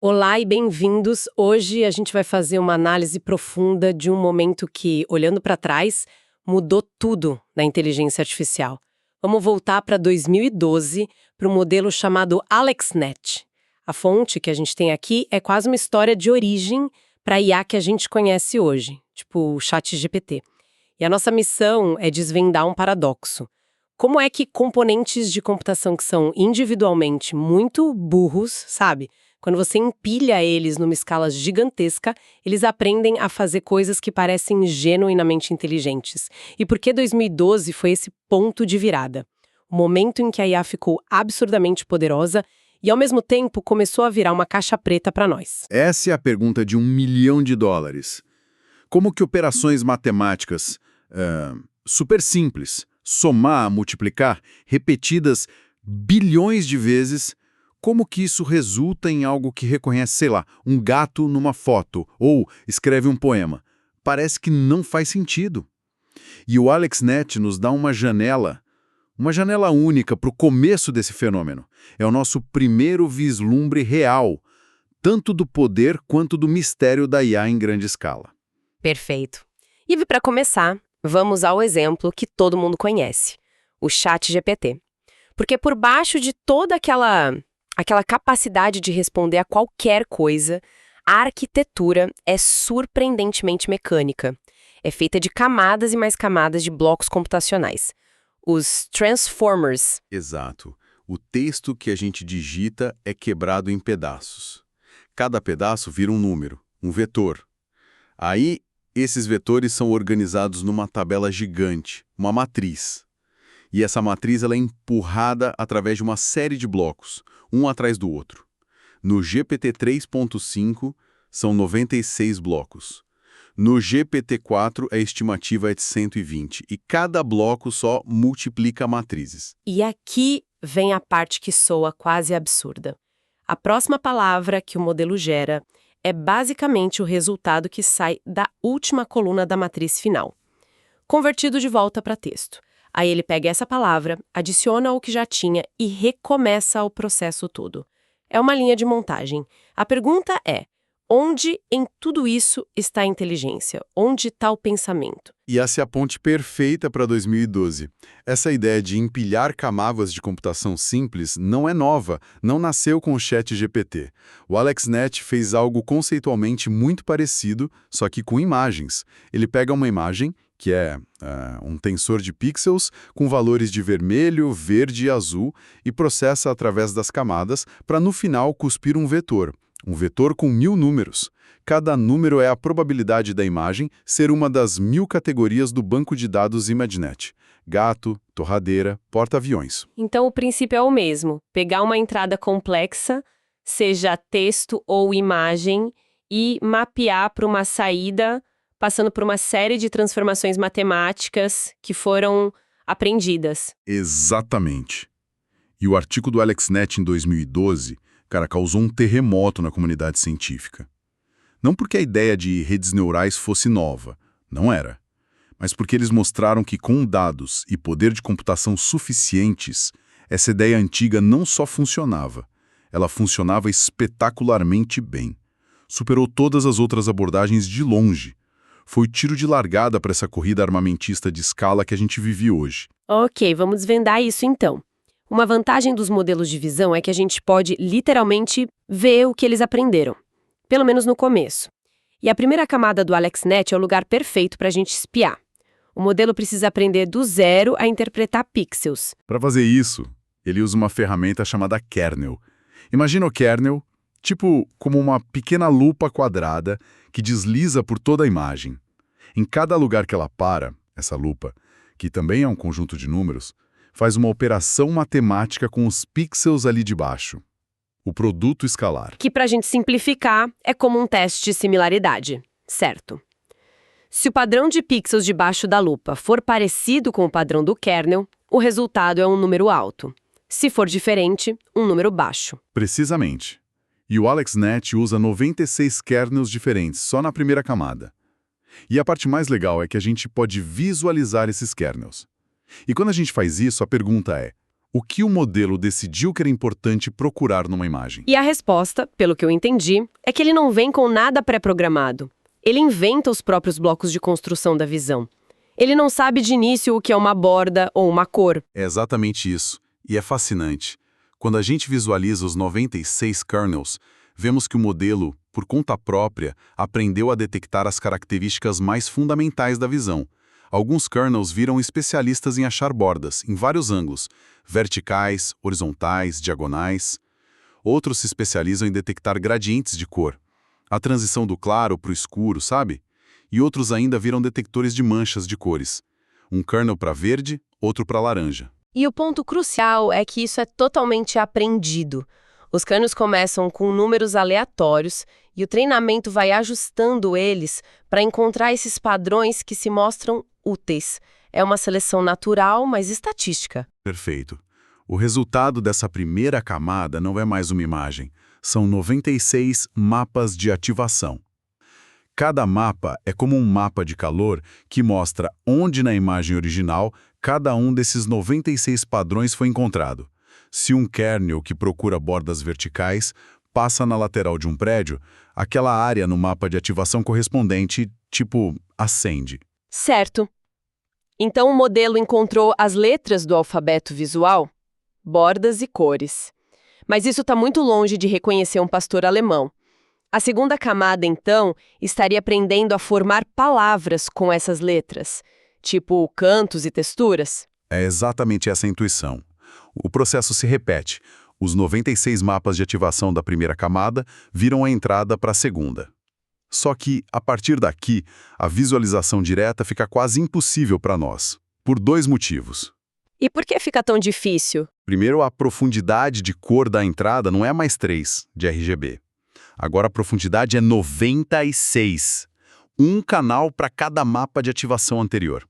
Olá e bem-vindos. Hoje a gente vai fazer uma análise profunda de um momento que, olhando para trás, mudou tudo na inteligência artificial. Vamos voltar para 2012, para um modelo chamado AlexNet. A fonte que a gente tem aqui é quase uma história de origem para a IA que a gente conhece hoje, tipo o ChatGPT. E a nossa missão é desvendar um paradoxo. Como é que componentes de computação que são individualmente muito burros, sabe? Quando você empilha eles numa escala gigantesca, eles aprendem a fazer coisas que parecem genuinamente inteligentes. E por que 2012 foi esse ponto de virada? O momento em que a IA ficou absurdamente poderosa e, ao mesmo tempo, começou a virar uma caixa preta para nós. Essa é a pergunta de $1 milhão. Como que operações matemáticas super simples, somar, multiplicar, repetidas bilhões de vezes, como que isso resulta em algo que reconhece, sei lá, um gato numa foto ou escreve um poema? Parece que não faz sentido. E o AlexNet nos dá uma janela única para o começo desse fenômeno. É o nosso primeiro vislumbre real, tanto do poder quanto do mistério da IA em grande escala. Perfeito. E para começar, vamos ao exemplo que todo mundo conhece, o ChatGPT. Porque por baixo de toda aquela capacidade de responder a qualquer coisa, a arquitetura é surpreendentemente mecânica. É feita de camadas e mais camadas de blocos computacionais. Os transformers. Exato. O texto que a gente digita é quebrado em pedaços. Cada pedaço vira um número, um vetor. Aí, esses vetores são organizados numa tabela gigante, uma matriz. E essa matriz ela é empurrada através de uma série de blocos, um atrás do outro. No GPT 3.5, são 96 blocos. No GPT-4, a estimativa é de 120, e cada bloco só multiplica matrizes. E aqui vem a parte que soa quase absurda. A próxima palavra que o modelo gera é basicamente o resultado que sai da última coluna da matriz final, convertido de volta para texto. Aí ele pega essa palavra, adiciona o que já tinha e recomeça o processo todo. É uma linha de montagem. A pergunta é: onde em tudo isso está a inteligência? Onde está o pensamento? E essa é a ponte perfeita para 2012. Essa ideia de empilhar camadas de computação simples não é nova, não nasceu com o ChatGPT. O AlexNet fez algo conceitualmente muito parecido, só que com imagens. Ele pega uma imagem, que é um tensor de pixels com valores de vermelho, verde e azul, e processa através das camadas para, no final, cuspir um vetor. Um vetor com 1000 números. Cada número é a probabilidade da imagem ser uma das 1000 categorias do banco de dados ImageNet. Gato, torradeira, porta-aviões. Então o princípio é o mesmo. Pegar uma entrada complexa, seja texto ou imagem, e mapear para uma saída, passando por uma série de transformações matemáticas que foram aprendidas. Exatamente. E o artigo do AlexNet em 2012, causou um terremoto na comunidade científica. Não porque a ideia de redes neurais fosse nova, não era. Mas porque eles mostraram que com dados e poder de computação suficientes, essa ideia antiga não só funcionava, ela funcionava espetacularmente bem. Superou todas as outras abordagens de longe. Foi o tiro de largada para essa corrida armamentista de escala que a gente vive hoje. Ok, vamos desvendar isso então. Uma vantagem dos modelos de visão é que a gente pode literalmente ver o que eles aprenderam, pelo menos no começo. E a primeira camada do AlexNet é o lugar perfeito para a gente espiar. O modelo precisa aprender do zero a interpretar pixels. Para fazer isso, ele usa uma ferramenta chamada kernel. Imagina o kernel, tipo como uma pequena lupa quadrada que desliza por toda a imagem. Em cada lugar que ela para, essa lupa, que também é um conjunto de números, faz uma operação matemática com os pixels ali de baixo. O produto escalar. Que, para a gente simplificar, é como um teste de similaridade, certo? Se o padrão de pixels debaixo da lupa for parecido com o padrão do kernel, o resultado é um número alto. Se for diferente, um número baixo. Precisamente. E o AlexNet usa 96 kernels diferentes só na primeira camada. E a parte mais legal é que a gente pode visualizar esses kernels. E quando a gente faz isso, a pergunta é: O que o modelo decidiu que era importante procurar numa imagem? E a resposta, pelo que eu entendi, é que ele não vem com nada pré-programado. Ele inventa os próprios blocos de construção da visão. Ele não sabe de início o que é uma borda ou uma cor. É exatamente isso. E é fascinante. Quando a gente visualiza os 96 kernels, vemos que o modelo, por conta própria, aprendeu a detectar as características mais fundamentais da visão. Alguns kernels viram especialistas em achar bordas, em vários ângulos, verticais, horizontais, diagonais. Outros se especializam em detectar gradientes de cor, a transição do claro para o escuro, sabe? E outros ainda viram detectores de manchas de cores. Um kernel para verde, outro para laranja. E o ponto crucial é que isso é totalmente aprendido. Os kernels começam com números aleatórios e o treinamento vai ajustando eles para encontrar esses padrões que se mostram úteis. É uma seleção natural, mas estatística. Perfeito. O resultado dessa primeira camada não é mais uma imagem. São 96 mapas de ativação. Cada mapa é como um mapa de calor que mostra onde na imagem original cada um desses 96 padrões foi encontrado. Se um kernel que procura bordas verticais passa na lateral de um prédio, aquela área no mapa de ativação correspondente, acende. Certo. Então o modelo encontrou as letras do alfabeto visual, bordas e cores. Mas isso está muito longe de reconhecer um pastor alemão. A segunda camada, então, estaria aprendendo a formar palavras com essas letras, tipo cantos e texturas. É exatamente essa a intuição. O processo se repete. Os 96 mapas de ativação da primeira camada viram a entrada para a segunda. Só que, a partir daqui, a visualização direta fica quase impossível para nós, por dois motivos. E por que fica tão difícil? Primeiro, a profundidade de cor da entrada não é mais 3, de RGB. Agora a profundidade é 96. Um canal para cada mapa de ativação anterior.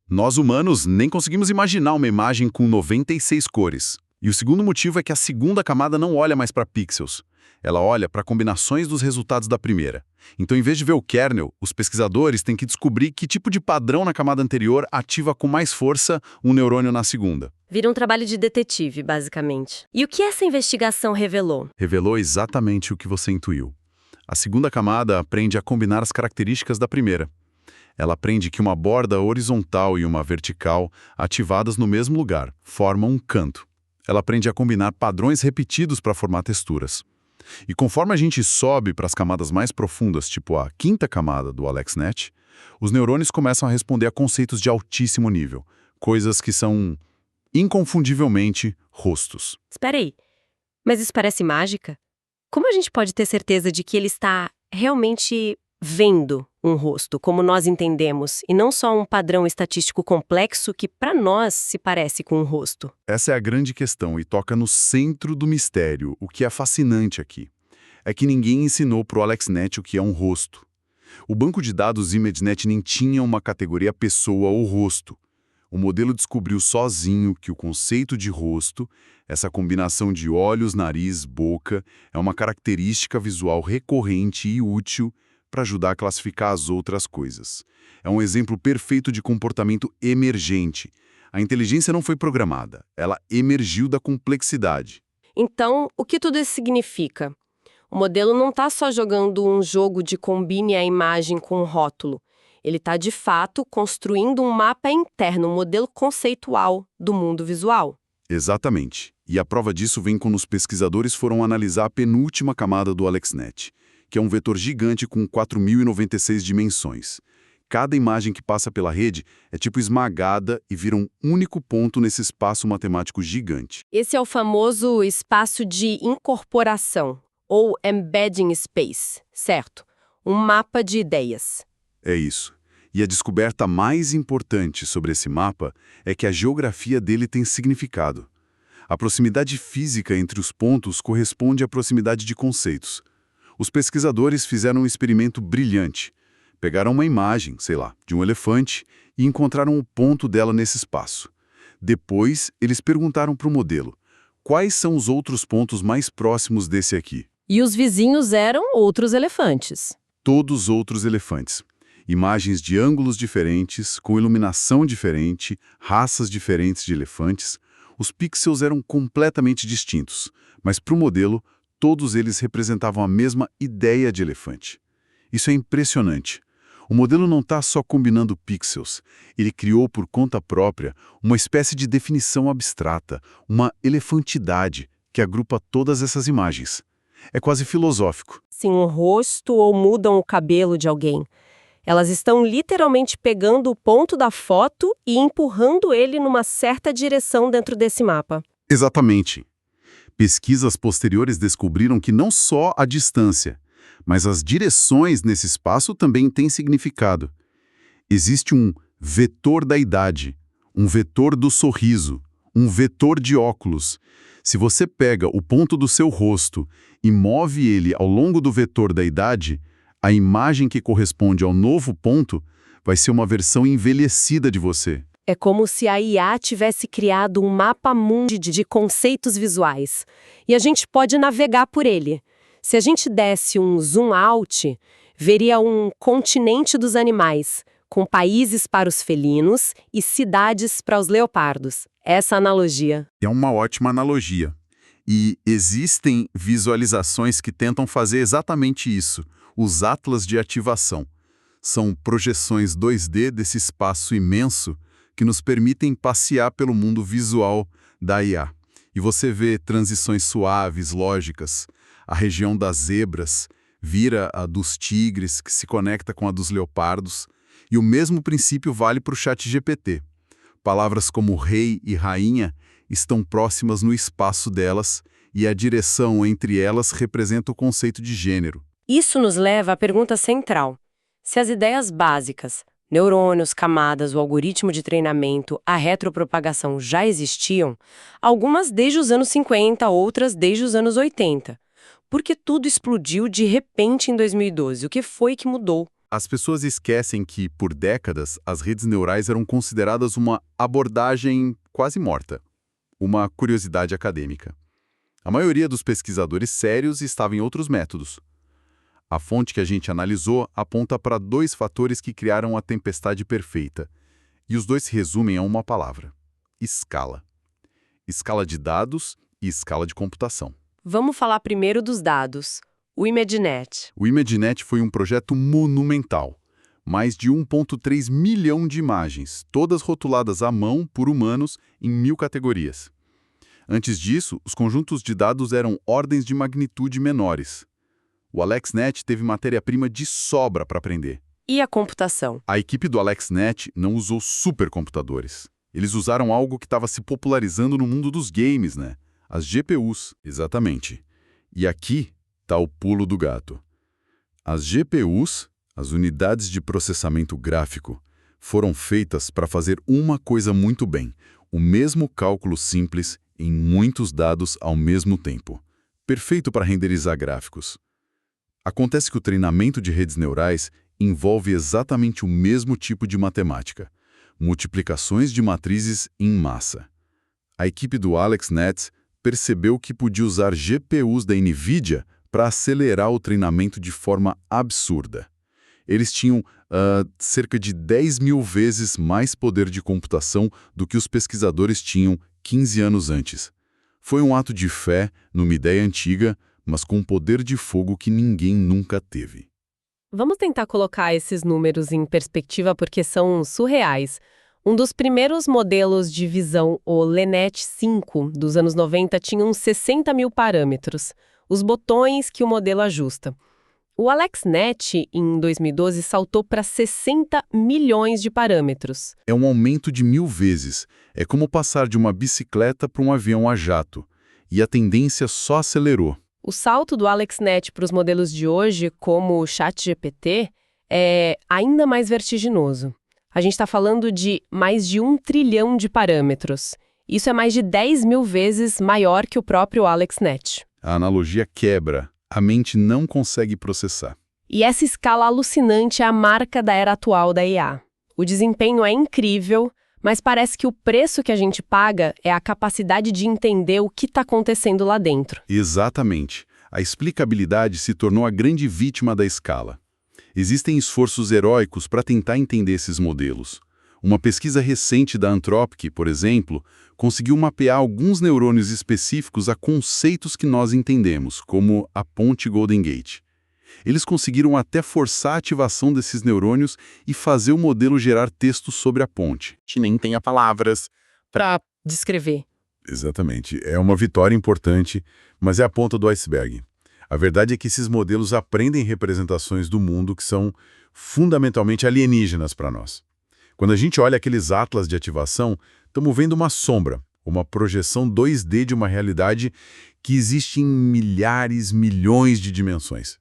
Nós humanos nem conseguimos imaginar uma imagem com 96 cores. E o segundo motivo é que a segunda camada não olha mais para pixels. Ela olha para combinações dos resultados da primeira. Então, em vez de ver o kernel, os pesquisadores têm que descobrir que tipo de padrão na camada anterior ativa com mais força um neurônio na segunda. Vira um trabalho de detetive, basicamente. E o que essa investigação revelou? Revelou exatamente o que você intuiu. A segunda camada aprende a combinar as características da primeira. Ela aprende que uma borda horizontal e uma vertical, ativadas no mesmo lugar, formam um canto. Ela aprende a combinar padrões repetidos para formar texturas. E conforme a gente sobe para as camadas mais profundas, tipo a quinta camada do AlexNet, os neurônios começam a responder a conceitos de altíssimo nível, coisas que são, inconfundivelmente, rostos. Espera aí, mas isso parece mágica? Como a gente pode ter certeza de que ele está realmente vendo um rosto, como nós entendemos, e não só um padrão estatístico complexo que, para nós, se parece com um rosto? Essa é a grande questão e toca no centro do mistério. O que é fascinante aqui é que ninguém ensinou para o AlexNet o que é um rosto. O banco de dados ImageNet nem tinha uma categoria pessoa ou rosto. O modelo descobriu sozinho que o conceito de rosto, essa combinação de olhos, nariz, boca, é uma característica visual recorrente e útil para ajudar a classificar as outras coisas. É um exemplo perfeito de comportamento emergente. A inteligência não foi programada, ela emergiu da complexidade. Então, o que tudo isso significa? O modelo não está só jogando um jogo de combine a imagem com um rótulo. Ele está, de fato, construindo um mapa interno, um modelo conceitual do mundo visual. Exatamente. E a prova disso vem quando os pesquisadores foram analisar a penúltima camada do AlexNet, que é um vetor gigante com 4.096 dimensões. Cada imagem que passa pela rede é esmagada e vira um único ponto nesse espaço matemático gigante. Esse é o famoso espaço de incorporação, ou embedding space, certo? Um mapa de ideias. É isso. E a descoberta mais importante sobre esse mapa é que a geografia dele tem significado. A proximidade física entre os pontos corresponde à proximidade de conceitos. Os pesquisadores fizeram um experimento brilhante. Pegaram uma imagem, de um elefante e encontraram o ponto dela nesse espaço. Depois, eles perguntaram para o modelo, quais são os outros pontos mais próximos desse aqui? E os vizinhos eram outros elefantes. Todos outros elefantes. Imagens de ângulos diferentes, com iluminação diferente, raças diferentes de elefantes. Os pixels eram completamente distintos, mas para o modelo, todos eles representavam a mesma ideia de elefante. Isso é impressionante. O modelo não está só combinando pixels, ele criou por conta própria uma espécie de definição abstrata, uma elefantidade que agrupa todas essas imagens. É quase filosófico. Sim, um rosto ou mudam o cabelo de alguém. Elas estão literalmente pegando o ponto da foto e empurrando ele numa certa direção dentro desse mapa. Exatamente. Pesquisas posteriores descobriram que não só a distância, mas as direções nesse espaço também têm significado. Existe um vetor da idade, um vetor do sorriso, um vetor de óculos. Se você pega o ponto do seu rosto e move ele ao longo do vetor da idade, a imagem que corresponde ao novo ponto vai ser uma versão envelhecida de você. É como se a IA tivesse criado um mapa-mundi de conceitos visuais. E a gente pode navegar por ele. Se a gente desse um zoom out, veria um continente dos animais, com países para os felinos e cidades para os leopardos. Essa analogia. É uma ótima analogia. E existem visualizações que tentam fazer exatamente isso, os atlas de ativação. São projeções 2D desse espaço imenso que nos permitem passear pelo mundo visual da IA. E você vê transições suaves, lógicas. A região das zebras vira a dos tigres, que se conecta com a dos leopardos. E o mesmo princípio vale para o ChatGPT. Palavras como rei e rainha estão próximas no espaço delas, e a direção entre elas representa o conceito de gênero. Isso nos leva à pergunta central. Se as ideias básicas, neurônios, camadas, o algoritmo de treinamento, a retropropagação já existiam, algumas desde os anos 50, outras desde os anos 80. Por que tudo explodiu de repente em 2012? O que foi que mudou? As pessoas esquecem que, por décadas, as redes neurais eram consideradas uma abordagem quase morta, uma curiosidade acadêmica. A maioria dos pesquisadores sérios estava em outros métodos. A fonte que a gente analisou aponta para 2 fatores que criaram a tempestade perfeita, e os dois se resumem a uma palavra: escala. Escala de dados e escala de computação. Vamos falar primeiro dos dados. O ImageNet. O ImageNet foi um projeto monumental. Mais de 1,3 milhão de imagens, todas rotuladas à mão por humanos em 1000 categorias. Antes disso, os conjuntos de dados eram ordens de magnitude menores. O AlexNet teve matéria-prima de sobra para aprender. E a computação? A equipe do AlexNet não usou supercomputadores. Eles usaram algo que estava se popularizando no mundo dos games, né? As GPUs, exatamente. E aqui está o pulo do gato. As GPUs, as unidades de processamento gráfico, foram feitas para fazer uma coisa muito bem: o mesmo cálculo simples em muitos dados ao mesmo tempo. Perfeito para renderizar gráficos. Acontece que o treinamento de redes neurais envolve exatamente o mesmo tipo de matemática: multiplicações de matrizes em massa. A equipe do AlexNet percebeu que podia usar GPUs da NVIDIA para acelerar o treinamento de forma absurda. Eles tinham cerca de 10.000 vezes mais poder de computação do que os pesquisadores tinham 15 anos antes. Foi um ato de fé numa ideia antiga, mas com um poder de fogo que ninguém nunca teve. Vamos tentar colocar esses números em perspectiva porque são surreais. Um dos primeiros modelos de visão, o LeNet 5, dos anos 90, tinha uns 60 mil parâmetros, os botões que o modelo ajusta. O AlexNet, em 2012, saltou para 60 milhões de parâmetros. É um aumento de 1000 vezes. É como passar de uma bicicleta para um avião a jato. E a tendência só acelerou. O salto do AlexNet para os modelos de hoje, como o ChatGPT, é ainda mais vertiginoso. A gente está falando de mais de 1 trilhão de parâmetros. Isso é mais de 10.000 vezes maior que o próprio AlexNet. A analogia quebra. A mente não consegue processar. E essa escala alucinante é a marca da era atual da IA. O desempenho é incrível, mas parece que o preço que a gente paga é a capacidade de entender o que está acontecendo lá dentro. Exatamente. A explicabilidade se tornou a grande vítima da escala. Existem esforços heróicos para tentar entender esses modelos. Uma pesquisa recente da Anthropic, por exemplo, conseguiu mapear alguns neurônios específicos a conceitos que nós entendemos, como a ponte Golden Gate. Eles conseguiram até forçar a ativação desses neurônios e fazer o modelo gerar texto sobre a ponte. Que nem tenha palavras Para descrever. Exatamente. É uma vitória importante, mas é a ponta do iceberg. A verdade é que esses modelos aprendem representações do mundo que são fundamentalmente alienígenas para nós. Quando a gente olha aqueles atlas de ativação, estamos vendo uma sombra, uma projeção 2D de uma realidade que existe em milhares, milhões de dimensões.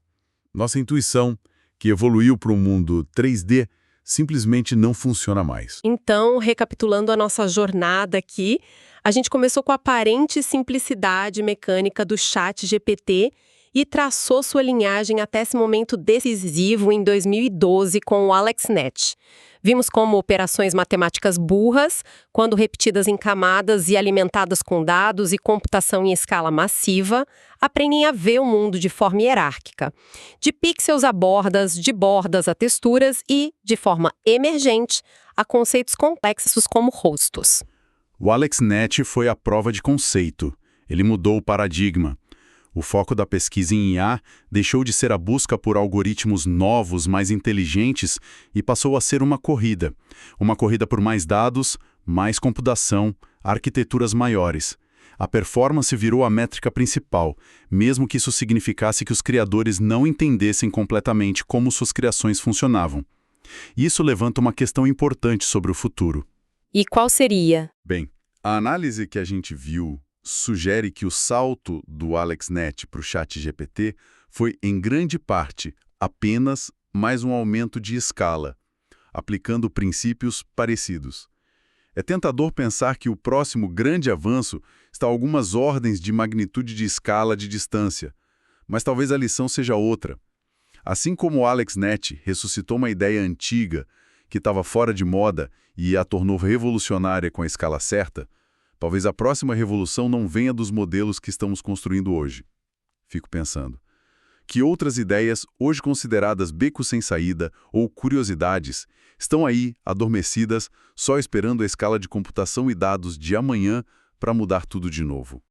Nossa intuição, que evoluiu para um mundo 3D, simplesmente não funciona mais. Então, recapitulando a nossa jornada aqui, a gente começou com a aparente simplicidade mecânica do ChatGPT e traçou sua linhagem até esse momento decisivo em 2012 com o AlexNet. Vimos como operações matemáticas burras, quando repetidas em camadas e alimentadas com dados e computação em escala massiva, aprendem a ver o mundo de forma hierárquica. De pixels a bordas, de bordas a texturas e, de forma emergente, a conceitos complexos como rostos. O AlexNet foi a prova de conceito. Ele mudou o paradigma. O foco da pesquisa em IA deixou de ser a busca por algoritmos novos, mais inteligentes, e passou a ser uma corrida. Uma corrida por mais dados, mais computação, arquiteturas maiores. A performance virou a métrica principal, mesmo que isso significasse que os criadores não entendessem completamente como suas criações funcionavam. Isso levanta uma questão importante sobre o futuro. E qual seria? Bem, a análise que a gente viu sugere que o salto do AlexNet para o ChatGPT foi, em grande parte, apenas mais um aumento de escala, aplicando princípios parecidos. É tentador pensar que o próximo grande avanço está a algumas ordens de magnitude de escala de distância, mas talvez a lição seja outra. Assim como o AlexNet ressuscitou uma ideia antiga que estava fora de moda e a tornou revolucionária com a escala certa, talvez a próxima revolução não venha dos modelos que estamos construindo hoje. Fico pensando. Que outras ideias, hoje consideradas becos sem saída ou curiosidades, estão aí, adormecidas, só esperando a escala de computação e dados de amanhã para mudar tudo de novo?